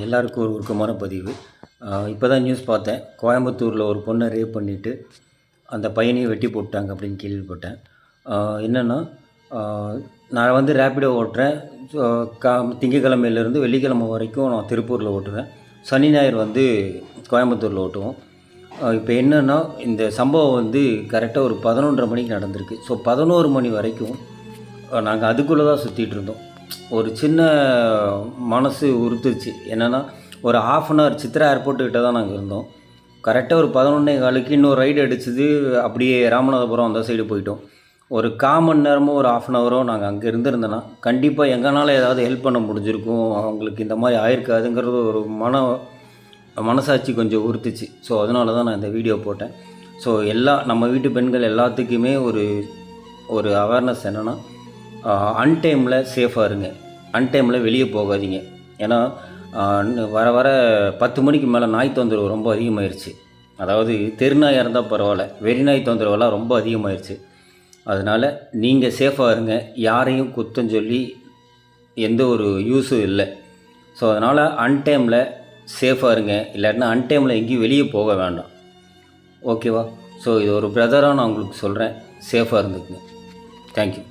எல்லாருக்கும் ஒரு உருக்கமான பதிவு. இப்போ தான் நியூஸ் பார்த்தேன். கோயம்புத்தூரில் ஒரு பொண்ணை ரேப் பண்ணிவிட்டு அந்த பையனையும் வெட்டி போட்டாங்க அப்படின்னு கேள்விப்பட்டேன். என்னென்னா, நான் வந்து ரேப்பிடோ ஓட்டுறேன். ஸோ திங்கக்கிழமையிலேருந்து வெள்ளிக்கிழமை வரைக்கும் நான் திருப்பூரில் ஓட்டுவேன். சனி ஞாயிறு வந்து கோயம்புத்தூரில் ஓட்டுவோம். இப்போ என்னென்னா, இந்த சம்பவம் வந்து கரெக்டாக ஒரு 11:30 மணிக்கு நடந்திருக்கு. ஸோ 11 மணி வரைக்கும் நாங்கள் அதுக்குள்ளே தான் சுற்றிட்டு இருந்தோம். ஒரு சின்ன மனசு உறுத்துச்சு. என்னென்னா, ஒரு ½ அன் ஹவர் சித்ரா ஏர்போர்ட்டுக்கிட்ட தான் நாங்கள் இருந்தோம். கரெக்டாக ஒரு 11:15க்கு இன்னொரு ரைடு அடிச்சது. அப்படியே ராமநாதபுரம் அந்த சைடு போயிட்டோம். ஒரு 1/4 மணி நேரமோ ஒரு ½ அன் ஹவரோ நாங்கள் அங்கே இருந்திருந்தோன்னா கண்டிப்பாக எங்களால் ஏதாவது ஹெல்ப் பண்ண முடிஞ்சிருக்கும். அவங்களுக்கு இந்த மாதிரி ஆயிருக்காதுங்கிறது ஒரு மனசாட்சி கொஞ்சம் உறுத்துச்சு. ஸோ அதனால தான் நான் இந்த வீடியோ போட்டேன். ஸோ நம்ம வீட்டு பெண்கள் எல்லாத்துக்குமே ஒரு அவேர்னஸ் என்னென்னா, அன்டைமில் சேஃபாக இருங்க. அன்டைமில் வெளியே போகாதீங்க. ஏன்னா வர 10 மணிக்கு மேலே நாய் தொந்தரவு ரொம்ப அதிகமாகிருச்சு. அதாவது தெரு நாயாக இருந்தால் பரவாயில்ல, வெறி நாய் தொந்தரவெல்லாம் ரொம்ப அதிகமாகிருச்சு. அதனால் நீங்கள் சேஃபாக இருங்க. யாரையும் குத்தம் சொல்லி எந்த ஒரு யூஸும் இல்லை. ஸோ அதனால் அன்டைமில் சேஃபாக இருங்க. இல்லாட்டினா அன்டைமில் எங்கேயும் வெளியே போக வேண்டாம். ஓகேவா? ஸோ இது ஒரு பிரதராக நான் உங்களுக்கு சொல்கிறேன். சேஃபாக இருந்துக்குங்க. தேங்க்யூ.